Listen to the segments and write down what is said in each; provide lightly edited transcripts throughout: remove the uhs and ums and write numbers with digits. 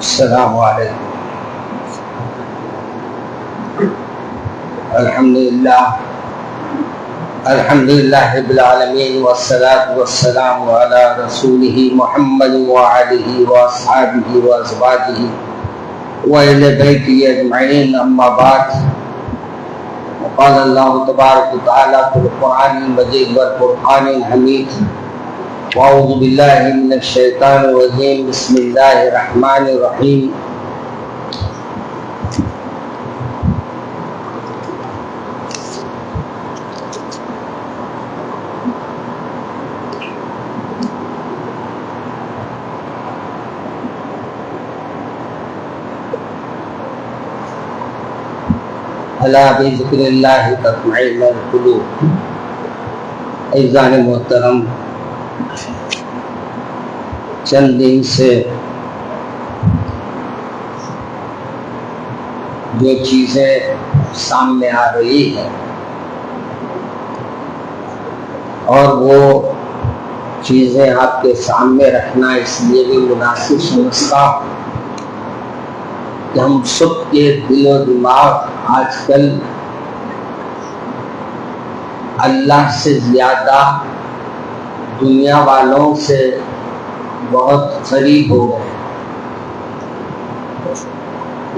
अस्सलामु अलैकुम। अल्हम्दुलिल्लाह रब्बिल आलमीन वस्सलातु वस्सलामु अला रसूलिही मुहम्मद व आलिही व अस्हाबिही व अज़वाजिही व अहले बैतिही अजमईन, अम्मा बाद। क़ाल अल्लाहु तबारक व तआला फ़िल क़ुरआनिल मजीद वल फ़ुरक़ानिल हमीद। अऊज़ु बिल्लाहि मिनश शैतानिर रजीम। बिस्मिल्लाहिर रहमानिर रहीम। अला बिज़िक्रिल्लाहि तत्मइन्नुल क़ुलूब। अज़ीज़ान मोहतरम, चंद दिन से जो चीज़ें सामने आ रही हैं और वो चीज़ें आपके सामने रखना इसलिए भी मुनासिब समझता हूँ कि हम सब के दिलो दिमाग आजकल अल्लाह से ज़्यादा दुनिया वालों से बहुत करीब हो गए।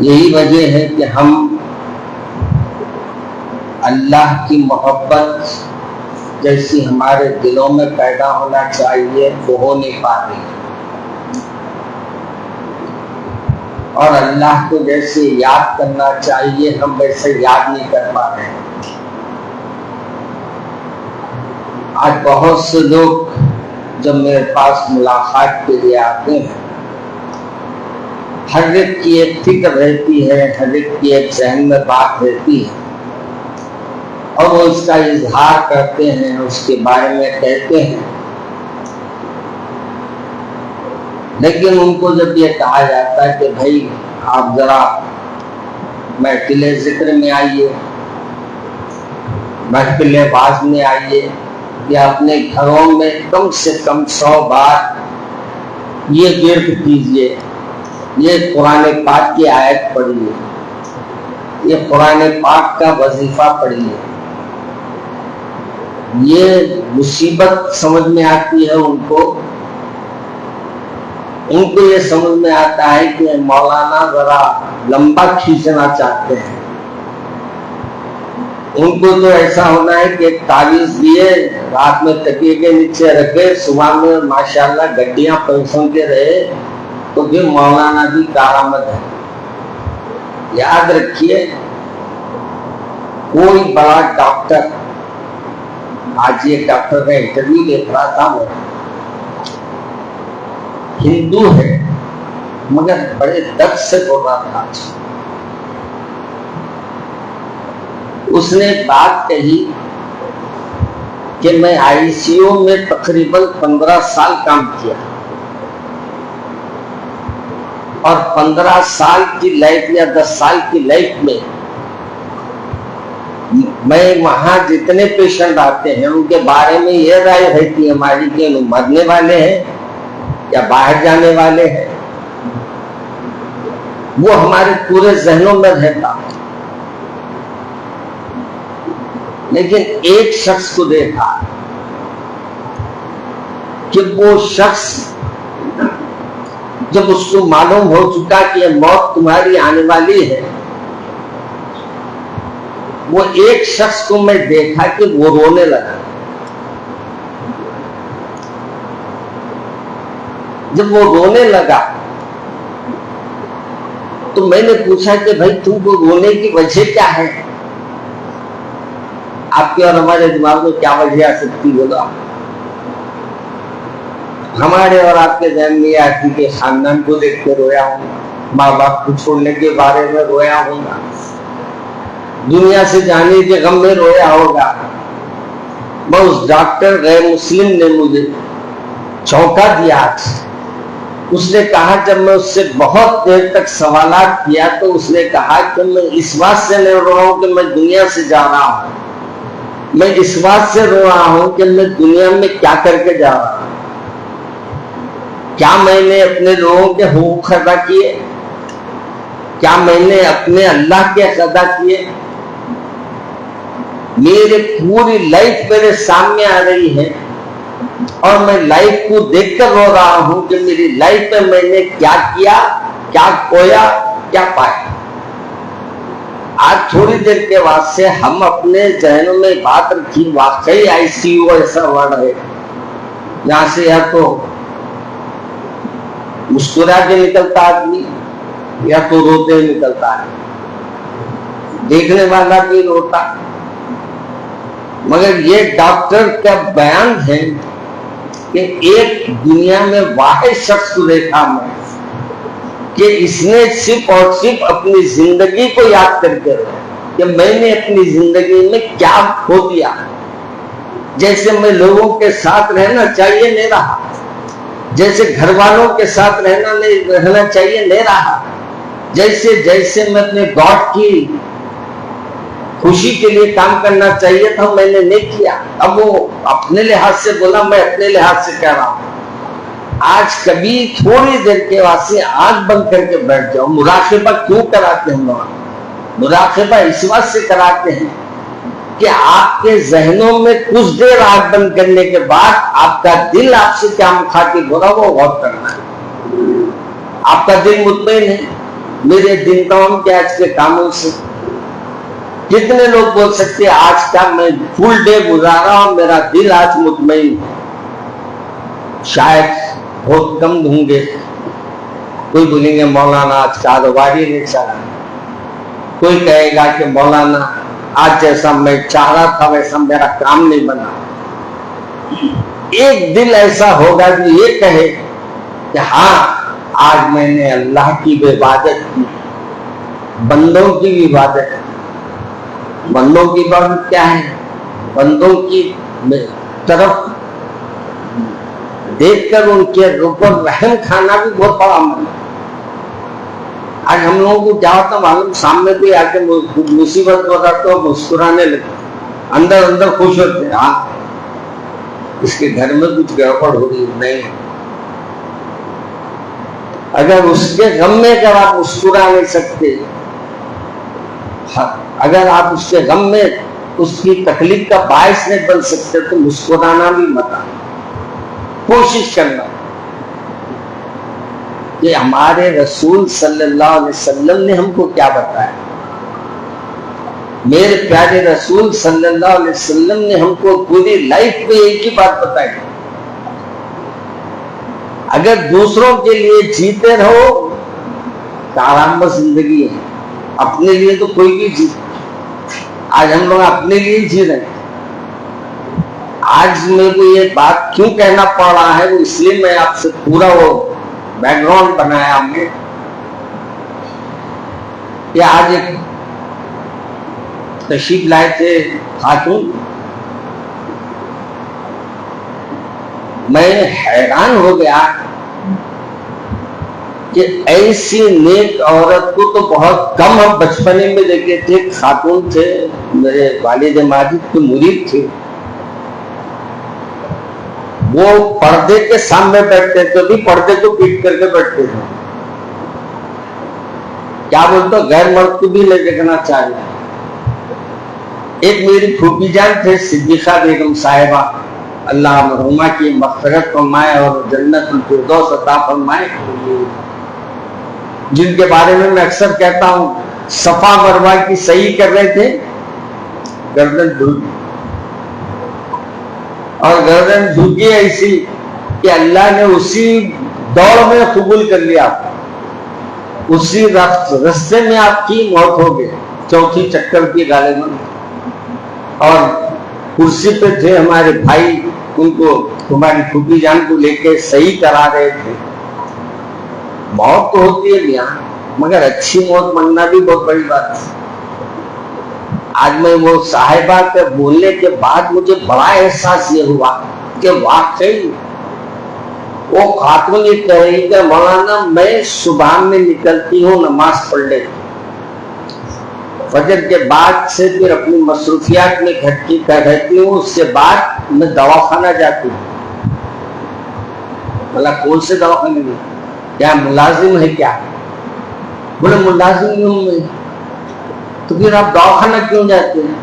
यही वजह है कि हम अल्लाह की मोहब्बत जैसी हमारे दिलों में पैदा होना चाहिए वो हो नहीं पा रही, और अल्लाह को जैसे याद करना चाहिए हम वैसे याद नहीं कर पा रहे हैं। आज बहुत से लोग जब मेरे पास मुलाकात के लिए आते हैं, हर एक की एक फिक्र रहती है, हर एक की एक जहन में बात रहती है और वो उसका इजहार करते हैं, उसके बारे में कहते हैं। लेकिन उनको जब ये कहा जाता है कि भाई आप जरा महफिल ज़िक्र में आइए, महफिल वाज़ में आइए, या अपने घरों में कम से कम 100 बार ये विर्द कीजिए, ये कुरान पाक की आयत पढ़िए, ये कुरान पाक का वजीफा पढ़िए, ये मुसीबत समझ में आती है उनको ये समझ में आता है कि मौलाना जरा लंबा खींचना चाहते हैं। उनको तो ऐसा होना है कि एक तावीज़ दिए, रात में तकिए के नीचे रखे, सुबह में माशाल्लाह गड्डियां पैसों के रहे, तो फिर मौलाना भी कारामद है। याद रखिए, कोई बड़ा डॉक्टर, आज ये डॉक्टर का इंटरव्यू देख रहा था, मैं हिंदू है मगर बड़े दर्द से बोल रहा था। उसने बात कही कि मैं आईसीयू में तकरीबन 15 साल काम किया और 15 साल की लाइफ या 10 साल की लाइफ में मैं वहां जितने पेशेंट आते हैं उनके बारे में यह राय रहती है हमारी कि मरने वाले हैं या बाहर जाने वाले हैं। वो हमारे पूरे जहनों में रहता। लेकिन एक शख्स को देखा कि वो शख्स जब उसको मालूम हो चुका कि ये मौत तुम्हारी आने वाली है, वो एक शख्स को मैं देखा कि वो रोने लगा। जब वो रोने लगा तो मैंने पूछा कि भाई तुमको रोने की वजह क्या है? आपके और हमारे दिमाग में क्या वजह आ सकती होगा? हमारे और आपके जहन में आती कि खानदान को देख के रोया हूँ, माँ बाप को छोड़ने के बारे में रोया होगा, दुनिया से जाने के गम में रोया होगा। मैं उस डॉक्टर गैर मुस्लिम ने मुझे चौंका दिया। उसने कहा, जब मैं उससे बहुत देर तक सवालात किया तो उसने कहा कि मैं इस बात से नहीं रो रहा हूं कि मैं दुनिया से जा रहा हूं, मैं इस बात से रो रहा हूं कि मैं दुनिया में क्या करके जा रहा हूं। क्या मैंने अपने लोगों के हुकूक अदा किए? क्या मैंने अपने अल्लाह के हक अदा किए? मेरे पूरी लाइफ मेरे सामने आ रही है और मैं लाइफ को देखकर रो रहा हूं कि मेरी लाइफ में मैंने क्या किया, क्या खोया, क्या पाया। आज थोड़ी देर के बाद से हम अपने जहनों में बात रखी, वाकई आईसीयू ऐसा वर्ड है यहां से या तो मुस्कुरा के निकलता आदमी या तो रोते निकलता है, देखने वाला भी रोता। मगर ये डॉक्टर का बयान है कि एक दुनिया में वाहिद शख्स को देखा मैं कि इसने सिर्फ और सिर्फ अपनी जिंदगी को याद करके कि मैंने अपनी जिंदगी में क्या खो दिया। जैसे मैं लोगों के साथ रहना चाहिए नहीं रहा, जैसे घर वालों के साथ रहना चाहिए नहीं रहा, जैसे जैसे मैं अपने गॉड की खुशी के लिए काम करना चाहिए था मैंने नहीं किया। अब वो अपने लिहाज से बोला, मैं अपने लिहाज से कह रहा हूं। आज कभी थोड़ी देर के वास्ते आंख बंद करके बैठ जाओ। मुराक़िबा क्यों कराते हैं हम लोग? मुराक़िबा इस बात से कराते हैं कि आपके जहनों में कुछ देर आंख बंद करने के बाद आपका दिल आपसे क्या मुखातिब हो रहा वो गौर करना है। आपका दिल मुतमईन है, मेरे दिन तमाम के आज के कामों से। कितने लोग बोल सकते हैं आज का मैं फुल डे गुजारा और मेरा दिल आज मुतमईन? शायद बहुत कम होंगे। कोई बोलेंगे मौलाना आज कारोबार ही नहीं चला, कोई कहेगा कि मौलाना आज जैसा मैं चाह रहा था वैसा मेरा काम नहीं बना। एक दिल ऐसा होगा जो ये कहे कि हाँ आज मैंने अल्लाह की भी इबादत की, बंदों की भी इबादत की। बंदों की इबादत क्या है? बंदों की तरफ देखकर उनके ऊपर रहम खाना भी बहुत बड़ा अमल है। आज हम लोगों को क्या होता मालूम, सामने कोई आके मुसीबत बताते हो मुस्कुराने लगते, अंदर अंदर खुश होते, हाँ इसके घर में कुछ गड़बड़ हो रही नहीं। अगर उसके गम में अगर आप मुस्कुरा नहीं सकते, अगर आप उसके गम में उसकी तकलीफ का बायस नहीं बन सकते तो मुस्कुराना भी मत। कोशिश करना कि हमारे रसूल सल्लल्लाहु अलैहि वसल्लम ने हमको क्या बताया। मेरे प्यारे रसूल सल्लल्लाहु अलैहि वसल्लम ने हमको पूरी लाइफ में एक ही बात बताई, अगर दूसरों के लिए जीते रहो तो आराम जिंदगी है, अपने लिए तो कोई भी जी। आज हम लोग अपने लिए जी रहे हैं। आज मेरे को ये बात क्यों कहना पड़ रहा है वो इसलिए मैं आपसे पूरा वो बैकग्राउंड बनाया हमने कि आज एक तशरीफ लाए थे खातून, मैं हैरान हो गया कि ऐसी नेक औरत को तो बहुत कम हम बचपने में देखे थे। खातून थे, मेरे वालिद माजिद के मुरीद थे, वो पर्दे के सामने बैठते थे भी पर्दे को पीट करके बैठते थे। क्या बोलते, गैर मर्द को भी नहीं देखना चाहिए। एक मेरी फूफी जान थे सिद्दीका बेगम साहिबा, अल्लाह मरहुमा की मग़फ़िरत फरमाए और जन्नतुल फिरदौस अता फरमाए, जिनके बारे में मैं अक्सर कहता हूं सफा मरवा की सही कर रहे थे, गर्दन झुक और गर्दन झुकी ऐसी कि अल्लाह ने उसी दौड़ में कबूल कर लिया, उसी रास्ते में आपकी मौत हो गई, चौथी चक्कर की गालिबन। और कुर्सी पे थे हमारे भाई, उनको तुम्हारी फूफी जान को लेके सही करा रहे थे। मौत तो होती है यहाँ, मगर अच्छी मौत मरना भी बहुत बड़ी बात है। आज मैं वो साहिबा के बोलने के बाद मुझे बड़ा एहसास ये हुआ कि वाकई वो खातून ये कह रही कि मौलाना मैं सुबह में निकलती हूँ नमाज पढ़ लेती, फजर के बाद से फिर अपनी मसरूफियात में घटती रहती हूँ, उसके बाद मैं दवाखाना जाती हूँ। बोला कौन से दवाखाने में, क्या मुलाजिम है क्या? बोले मुलाजिम हूं मैं। तो फिर आप दवाखाना क्यों जाते हैं?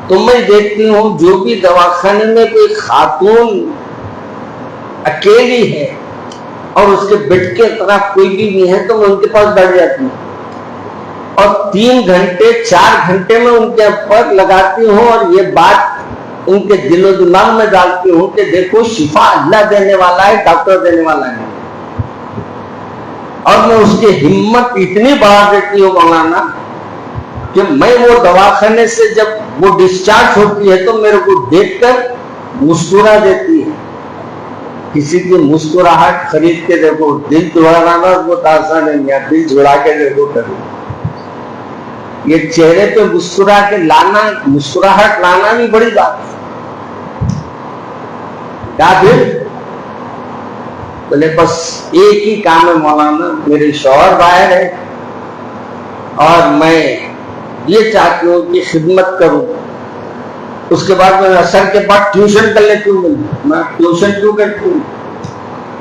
तो मैं देखती हूँ जो भी दवाखाने में कोई खातून अकेली है और उसके बेड के तरफ कोई भी नहीं है, तो मैं उनके पास बैठ जाती हूँ और 3 घंटे 4 घंटे में उनके ऊपर लगाती हूँ और ये बात उनके दिलो दिमाग में डालती हूँ कि देखो शिफा अल्लाह देने वाला है, डॉक्टर देने वाला है। और मैं उसकी हिम्मत इतनी बढ़ा देती हूँ मौलाना कि मैं वो दवाखाने से जब वो डिस्चार्ज होती है तो मेरे को देखकर मुस्कुरा देती है। किसी की मुस्कुराहट खरीद के देखो, दिल जुड़ाना बहुत आसान है, दिल जुड़ा के देखो करो। ये चेहरे पे मुस्कुरा के लाना, मुस्कुराहट लाना भी बड़ी बात है। क्या फिर बोले बस एक ही काम है मौलाना, मेरे शौहर बाहर है और मैं ये चाहती हूँ कि खिदमत करूं। उसके बाद मैं असर के बाद ट्यूशन कर लेती हूँ। मैं ट्यूशन क्यों करती हूँ?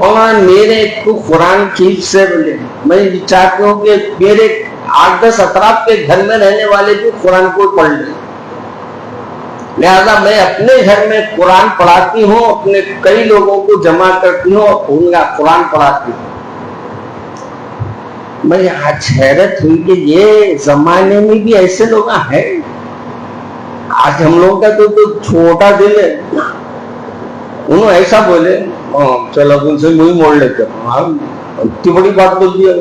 और मेरे को कुरान ठीक से बोले, मैं चाहती हूँ कि मेरे 8-10 अतराफ के घर में रहने वाले भी कुरान को पढ़ लें। लिहाजा मैं अपने घर में कुरान पढ़ाती हूँ, अपने कई लोगों को जमा करती हूँ और उनका कुरान पढ़ाती हूँ। मैं आज हैरत हुई कि ये जमाने में भी ऐसे लोग हैं। आज हम लोगों का तो छोटा दिल है। उन्होंने ऐसा बोले, चलो उनसे मुंह मोड़ लेते हैं। इतनी बड़ी बात बोल दिया,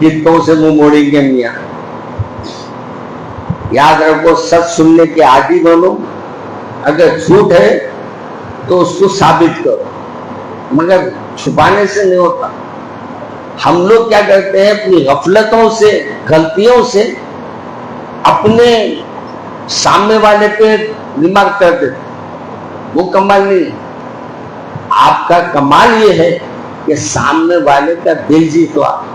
कितों से मुंह मोड़ेंगे मियाँ। याद रखो, सच सुनने के आदि बनो। अगर झूठ है तो उसको साबित करो, मगर छुपाने से नहीं होता। हम लोग क्या करते हैं, अपनी गफलतों से, गलतियों से अपने सामने वाले पे दिमाग कर देते। वो कमाल नहीं। आपका कमाल ये है कि सामने वाले का दिल जीतो आप।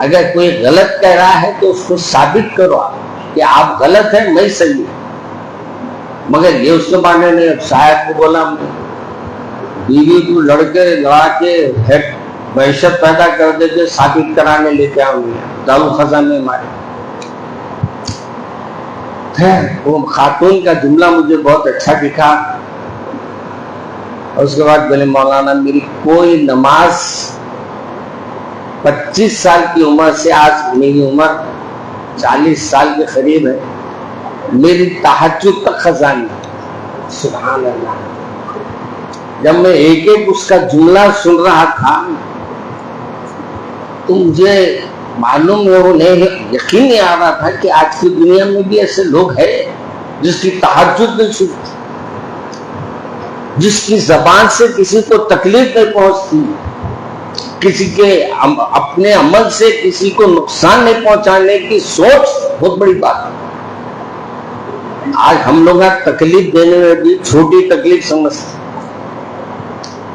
अगर कोई गलत कह रहा है तो उसको साबित करो आप कि आप गलत है, मैं सही हूं। मगर ये उसके माने नहीं। शायद को बोला, बीवी को लड़के लड़ा के वहशत पैदा कर देते, साबित कराने लेके आऊंगी दारू खजाने मारे। वो खातून का जुमला मुझे बहुत अच्छा दिखा। और उसके बाद बोले मौलाना मेरी कोई नमाज 25 साल की उम्र से आज मेरी उम्र 40 साल के करीब है, मेरी तहज्जुद तक खजानी। सुभान अल्लाह। जब मैं एक एक उसका जुमला सुन रहा था तो मुझे मालूम वो नहीं, यकीन नहीं आ रहा था कि आज की दुनिया में भी ऐसे लोग हैं जिसकी तहज्जुद नहीं छूटती, जिसकी जबान से किसी को तकलीफ नहीं पहुंचती, किसी के अपने अमल से किसी को नुकसान नहीं पहुंचाने की सोच बहुत बड़ी बात है। आज हम लोग तकलीफ देने में भी छोटी तकलीफ समझते।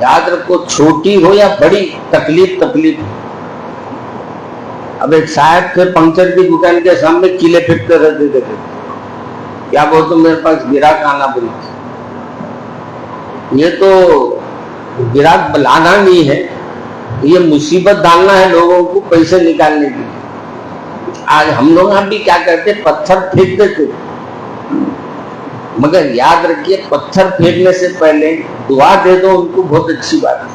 याद रखो, छोटी हो या बड़ी तकलीफ तकलीफ। अब एक साहब थे पंक्चर की दुकान के सामने कीले फेंकते रहते थे। क्या बोलते, मेरे पास गिराक आना बोली। ये तो गिराक लाना नहीं है, ये मुसीबत डालना है लोगों को पैसे निकालने की। आज हम लोग भी क्या करते, पत्थर फेंकते थे। मगर याद रखिए, पत्थर फेंकने से पहले दुआ दे दो उनको, बहुत अच्छी बात है।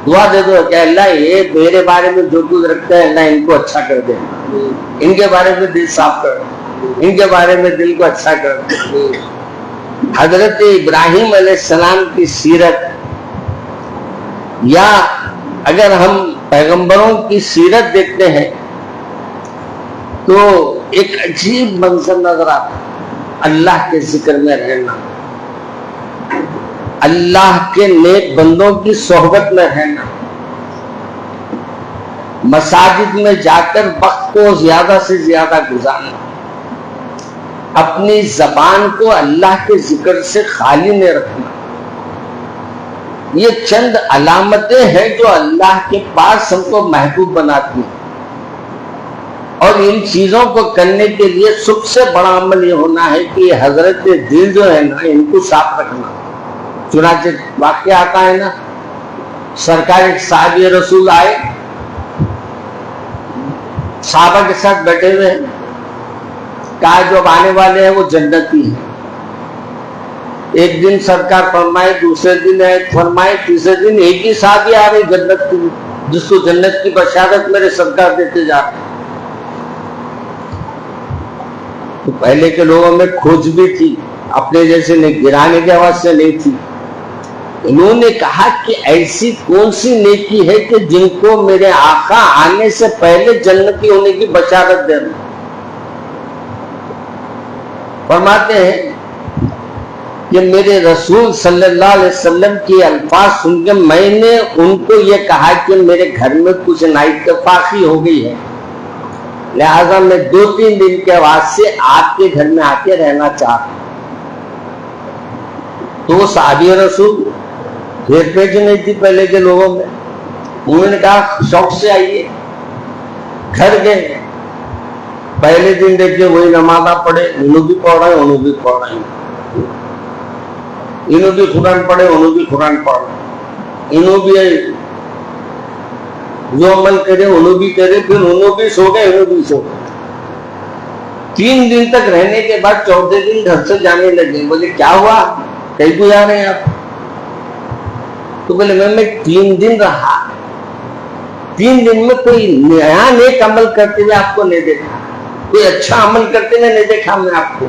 दुआ दे दो कि अल्लाह ये मेरे बारे में जो कुछ रखता है अल्लाह इनको अच्छा कर दे, इनके बारे में दिल साफ कर, इनके बारे में दिल को अच्छा कर। हजरत इब्राहिम अलैहिस्सलाम की सीरत, या अगर हम पैगंबरों की सीरत देखते हैं तो एक अजीब मंजर नजर आता। अल्लाह के जिक्र में रहना, अल्लाह के नेक बंदों की सोहबत में रहना, मसाजिद में जाकर वक्त को ज्यादा से ज्यादा गुजारना, अपनी जबान को अल्लाह के जिक्र से खाली न रखना। ये चंद अलामतें हैं जो अल्लाह के पास हमको महबूब बनाती हैं। और इन चीजों को करने के लिए सबसे बड़ा अमल ये होना है कि हजरत दिल जो है ना, इनको साफ रखना। चुनाचे वाक्य आता है ना, सरकार एक साहब रसूल आए, साहबा के साथ बैठे हुए हैं, कहा जो आने वाले हैं वो जन्नती है। एक दिन सरकार फरमाए, दूसरे दिन फरमाए, तीसरे दिन एक ही साहब आ रही जन्नत की, जिसको जन्नत की बशारत मेरे सरकार देते जा रहे। तो पहले के लोगों में खोज भी थी, अपने जैसे नहीं, गिराने की आवाज से नहीं थी। उन्होंने कहा कि ऐसी कौन सी नेकी है कि जिनको मेरे आका आने से पहले जन्नती होने की बशारत दे रहे। फरमाते हैं कि मेरे रसूल सल्लल्लाहु अलैहि वसल्लम के अल्फाज सुनकर मैंने उनको ये कहा कि मेरे घर में कुछ नाइतफाकी हो गई है, लिहाजा मैं 2-3 दिन के वास्ते आपके घर में आके रहना चाहता। तो साहबी रसूल फिर पेज नहीं थी पहले के लोगों में, उन्होंने कहा शौक से आइए। घर गए, पहले दिन देखिए वही नमाज़ा पढ़े, इन्हों भी पढ़ रहे, उन्हों भी पढ़ रहे, इन्हों भी कुरान पढ़े, उन्हों भी कुरान पढ़ रहे, इन्हों भी जो अमल करे उन्हों भी करे, फिर उन्हों भी सो गए, इन्हों भी सो गए। 3 दिन तक रहने के बाद 4थे दिन घर से जाने लगे। बोले क्या हुआ, कहीं को जा रहे हैं आप? तो बोले मैं 3 दिन रहा, 3 दिन में कोई नया नेक अमल करते हुए आपको नहीं देखा, कोई अच्छा अमल करते हुए नहीं देखा मैं आपको,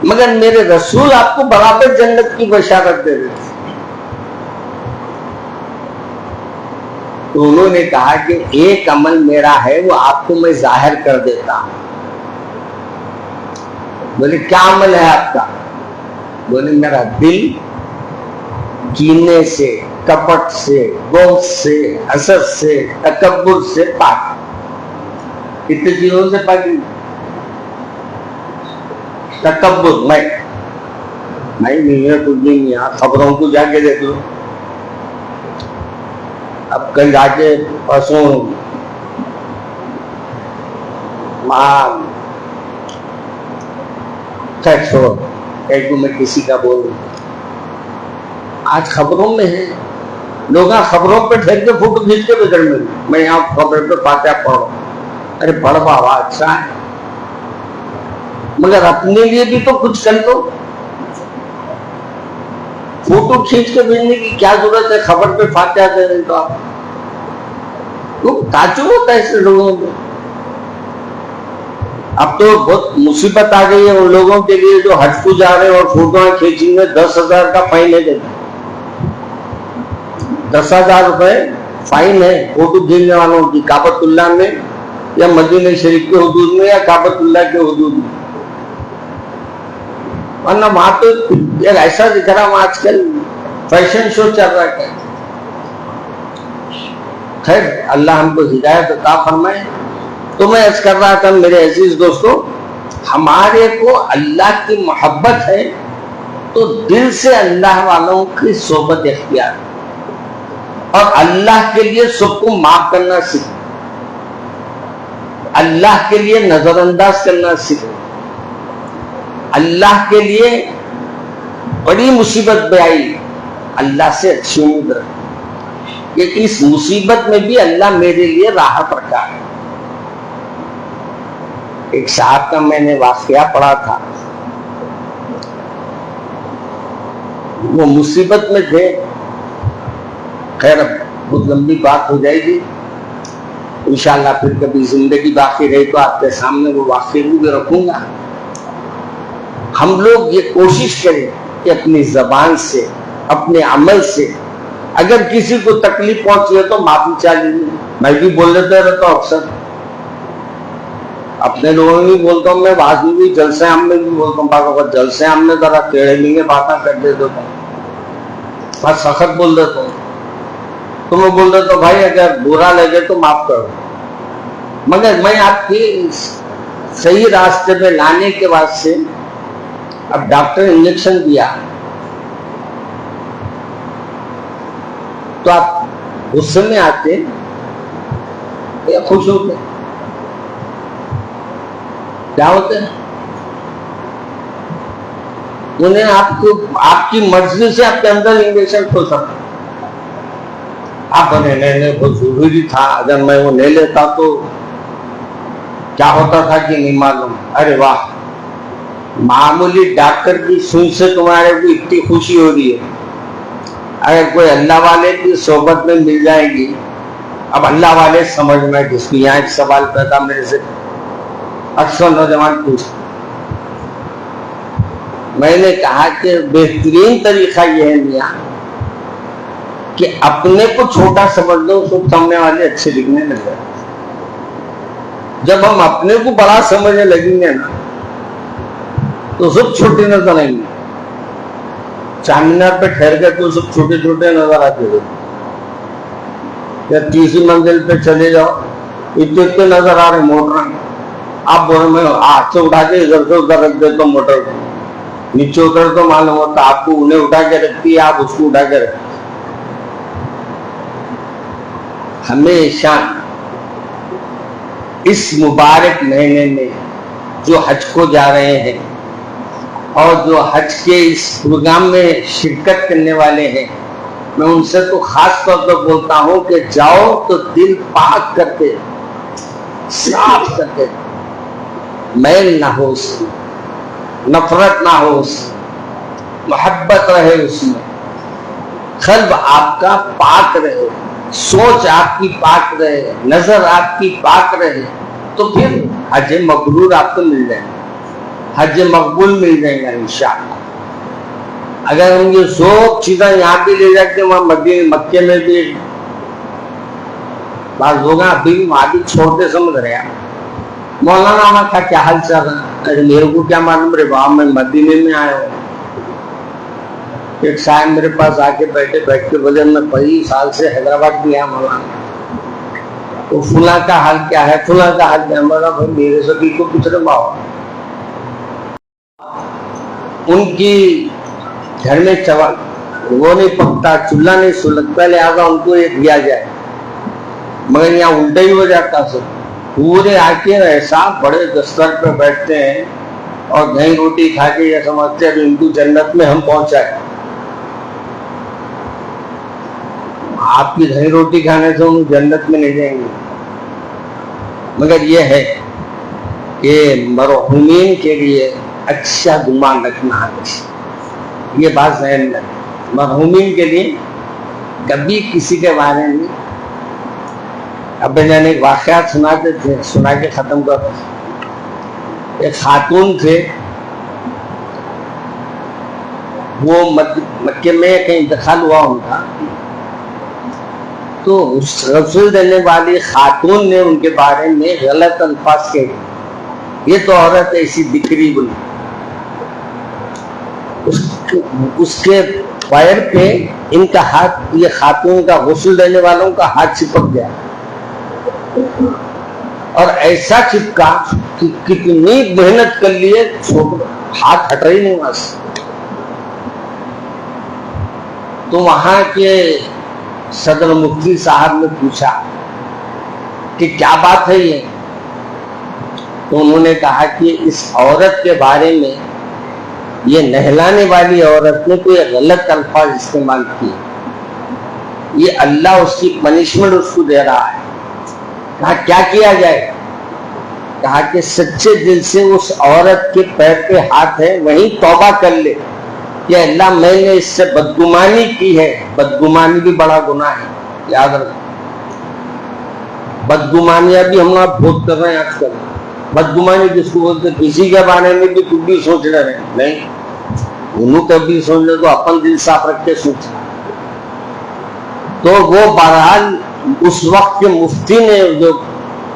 मगर मेरे रसूल आपको बराबर जन्नत की बशारत दे रहे थे। तो उन्होंने कहा कि एक अमल मेरा है वो आपको मैं जाहिर कर देता हूं। बोले क्या अमल है आपका? बोले मेरा दिल कीने से, कपट से, गोश्त से, हसद से, तकब्बुर से पाक। कितने चीजों से पाकी? तकब्बुर मैं नहीं है, कुछ नहीं है, खबरों को जाके देख लो। अब कल जाके परसों छोड़ो, कहीं को मैं किसी का बोलूं, आज खबरों में है, लोग खबरों पे ठहर के फोटो खींच के बिगड़ में, मैं यहाँ खबर पे फातिहा पढ़ो, अरे पढ़ बाबा अच्छा है, मगर अपने लिए भी तो कुछ कर लो। फोटो खींच के भेजने की क्या जरूरत है, खबर पे फातिहा दे रहे तो आप लोग ताज्जुब होता है ऐसे लोगों में। अब तो बहुत मुसीबत आ गई है उन लोगों के लिए जो हज को जा रहे हैं और फोटो खींचेंगे, 10,000 का फाइन है, 10,000 रुपए फाइन है फोटो खींचने वालों की, काबतुल्लाह में या मदीना शरीफ के हुदूद में या काबतुल्लाह के हुदूद में। वरना वहां तो एक ऐसा दिख रहा है आजकल फैशन शो चल रहा है। खैर अल्लाह हमको हिदायत अता फरमाए। तो मैं अर्ज कर रहा था मेरे अजीज दोस्तों, हमारे को अल्लाह की मोहब्बत है तो दिल से अल्लाह वालों की सोबत इख्तियार और अल्लाह के लिए सबको माफ करना सीखो, अल्लाह के लिए नजरअंदाज करना सीखो, अल्लाह के लिए बड़ी मुसीबत में आई अल्लाह से अच्छी उम्मीद रखो कि इस मुसीबत में भी अल्लाह मेरे लिए राहत रखा है। एक साहब का मैंने वाकया पढ़ा था, वो मुसीबत में थे, खैर बहुत लंबी बात हो जाएगी, इंशाल्लाह फिर कभी जिंदगी बाकी रही तो आपके सामने वो वाकया भी रखूंगा। हम लोग ये कोशिश करें कि अपनी जबान से, अपने अमल से अगर किसी को तकलीफ पहुंची है तो माफी चाह लीजिए। मैं भी बोल देता रहता हूँ अक्सर, अपने लोगों में भी बोलता हूँ, मैं बात में भी, जलसे हम में भी बोलता हूँ, बात जलसे हम में जरा टेढ़े मींगे बातें कर देता हूँ, बस सख्त बोल देता हूँ, तो मैं बोल देता हूँ भाई अगर बुरा लगे तो माफ करो, मगर मैं आपकी सही रास्ते में लाने के बाद से, अब डॉक्टर इंजेक्शन दिया तो आप गुस्से में आते या खुश होते? क्या होते हैं? उन्हें आपको आपकी मर्जी से आपके अंदर इंजेक्शन खो सकते, अब लेने बहुत जरूरी था, अगर मैं वो ले लेता तो क्या होता था कि नहीं मालूम। अरे वाह, मामूली डॉक्टर की सुई से तुम्हारे को इतनी खुशी हो रही है, अगर कोई अल्लाह वाले की सोबत में मिल जाएगी। अब अल्लाह वाले समझ में, जिसको यहाँ एक सवाल पैदा मेरे से अक्सर नौजवान पूछ, मैंने कहा कि बेहतरीन तरीका यह है मियाँ कि अपने को छोटा समझ लो तो सामने वाले अच्छे दिखने लग जाए। जब हम अपने को बड़ा समझने लगेंगे ना तो सब छोटे नजर आएंगे। चारमीनार पे ठहर गए तो सब छोटे छोटे नजर आते थे, या तीसरी मंजिल पे चले जाओ इतने इतने नजर आ रहे मोटर। आप बोलो मैं हाथ से उठा के इधर से उधर रख देता हूँ मोटर को, नीचे उतर तो मालूम होता आपको उन्हें उठा के रखती है, आप उसको उठा के रखती। हमेशा इस मुबारक महीने में जो हज को जा रहे हैं और जो हज के इस प्रोग्राम में शिरकत करने वाले हैं, मैं उनसे तो खास तौर पर बोलता हूं कि जाओ तो दिल पाक करके, साफ करके, मैल ना हो उसमें, नफरत ना हो उसमें, मोहब्बत रहे उसमें, कल्ब आपका पाक रहे, सोच आपकी पाक रहे, नजर आपकी पाक रहे, तो फिर हज मकबूल आपको मिल जाएगा, हज मकबूल मिल जाएगा इंशाअल्लाह। अगर हम ये सब चीजें यहाँ भी ले जाके वहां मक्के में भी बात होगा, अभी भी वहां भी छोड़ते समझ रहे हैं मौलाना हमारा का क्या हाल चल रहा है। अरे मेरे को क्या मालूम रे बाप, मैं मदीने में आया हूँ। एक साहब मेरे पास आके बैठ के बोले मैं 25 साल से हैदराबाद भी आया मौलाना, तो फुला का हाल क्या है, फुला का हाल क्या है। बोला भाई मेरे सभी को पूछ रहे बाबा, उनकी घर में चावल वो नहीं पकता, चूल्हा नहीं सुलगता, लिहाजा उनको ये दिया जाए, मगर यहाँ उल्टा ही हो जाता सब। पूरे आके ऐसा बड़े दस्तर पे बैठते हैं और दही रोटी खा के ये समझते हैं इनको जन्नत में हम पहुंचाए। आपकी दही रोटी खाने से हम जन्नत में नहीं जाएंगे, मगर ये है कि मरहूमीन के लिए अच्छा गुमान रखना है। ये बात ज़हन में, मरहूमीन के लिए कभी किसी के बारे में, अब मैंने एक वाक़यात सुनाते थे, सुना के खत्म कर। एक खातून थे, वो मक्के में कहीं इंतकाल हुआ उनका, तो उस रसूल देने वाली खातून ने उनके बारे में गलत अल्फाज कहे, ये तो औरत ऐसी बिक्री बोली। उसके पैर पे इनका हाथ, ये खातून का गुस्ल देने वालों का हाथ चिपक गया, और ऐसा चिपका कि कितनी मेहनत कर लिए हाथ हट ही नहीं वहां से। तो वहां के सदर मुफ्ती साहब ने पूछा कि क्या बात है ये, तो उन्होंने कहा कि इस औरत के बारे में, ये नहलाने वाली औरत ने कोई गलत अल्फाज इस्तेमाल किए, ये अल्लाह उसकी पनिशमेंट उसको दे रहा है। कहा क्या किया जाए, कहा कि सच्चे दिल से उस औरत के पैर पे हाथ है वहीं तौबा कर ले कि अल्लाह मैंने इससे बदगुमानी की है। बदगुमानी भी बड़ा गुनाह है, याद रखो। बदगुमानियां भी हम लोग बहुत कर रहे हैं आजकल। बदगुमानी किसको बोलते, किसी के बारे में भी कुछ भी सोच रहे हैं, नहीं उन्होंने कभी सोच ले तो अपन दिल साफ रख के सोच। तो वो बहरहाल उस वक्त के मुफ्ती ने जो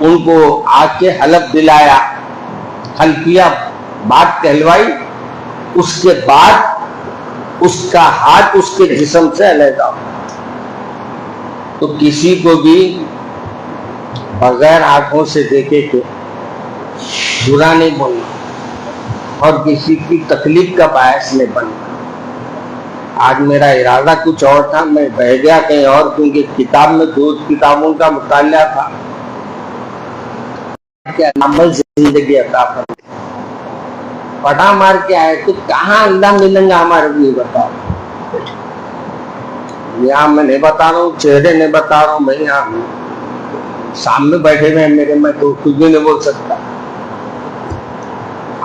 उनको आके हलफ दिलाया, हल्फिया बात कहलवाई, उसके बाद उसका हाथ उसके जिस्म से अलग। तो किसी को भी बगैर आंखों से देखे के बुरा नहीं बोलना और किसी की तकलीफ का बायस नहीं बनना। आज मेरा इरादा कुछ और था, मैं बह गया कहीं और, क्योंकि किताब में 2 किताबों का मुताला था। क्या अमल जिंदगी अता फरमाए, पटा मार के आए तो कहाँ अल्लाह मिलेंगे हमारे लिए, बताओ। यहाँ मैं नहीं बता रहा हूँ, चेहरे नहीं बता रहा हूँ, मैं यहाँ सामने बैठे हुए हैं मेरे, मैं तो कुछ भी नहीं बोल सकता।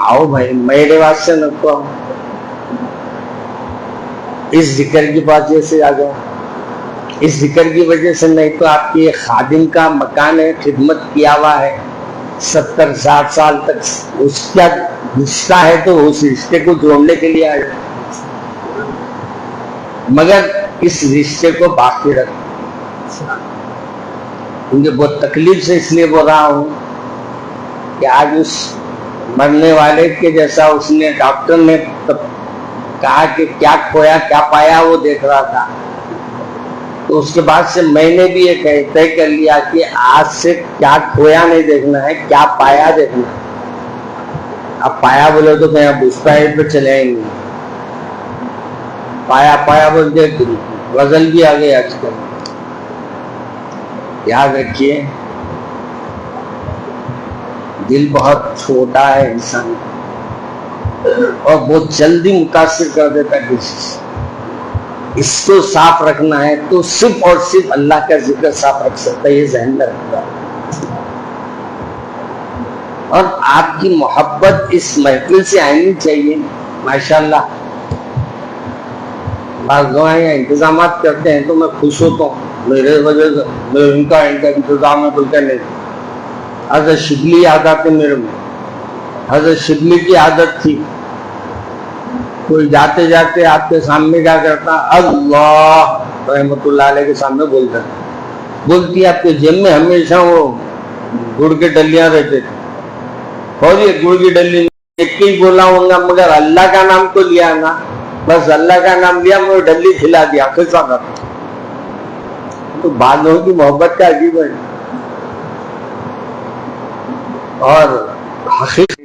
आओ भाई, मेरे वास्ते न तो इस जिक्र की वजह से आ जाओ, इस जिक्र की वजह से, नहीं तो आपकी खादिम का मकान है, खिदमत किया हुआ है 70-60 साल तक, उसका रिश्ता है तो उस रिश्ते को जोड़ने के लिए आए, मगर इस रिश्ते को बाकी रख। मुझे बहुत तकलीफ से इसलिए बोल रहा हूं कि आज उस मरने वाले के जैसा उसने, डॉक्टर ने तब कहा कि क्या खोया क्या पाया वो देख रहा था, तो उसके बाद से मैंने भी ये तय कर लिया कि आज से क्या खोया नहीं देखना है, क्या पाया देखना है। अब पाया बोले तो मैं अब उस पाए पे चले आएंगे, पाया पाया बोलते गजल भी आ गई आजकल। याद रखिए, दिल बहुत छोटा है इंसान और बहुत जल्दी मुतासिर कर देता है किसी से। इसको साफ रखना है तो सिर्फ और सिर्फ अल्लाह का जिक्र साफ रख सकता है, ये ज़हन में रखना। और आपकी मोहब्बत इस महफिल से आनी चाहिए। माशाल्लाह बाज़ इंतजाम करते हैं तो मैं खुश होता हूँ, मेरे वजह से मेरे इनका इंतजाम है बोलते नहीं। हज़रत शिबली याद आते मेरे में। हज़रत शिबली की आदत थी, कोई जाते जाते आपके सामने क्या करता, अल्लाह रहमतुल्लाह अलैह के सामने बोलता, बोलती आपके जेब में हमेशा वो गुड़ के डलियां रहते थे, और ये गुड़ की डली एक ही बोला होगा, मगर अल्लाह का नाम तो लिया ना, बस अल्लाह का नाम लिया, वो डली खिला दिया, खिलसा कर। तो बालों की मोहब्बत का अजीब है और हकीकत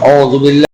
औज़ु बिल्लाह।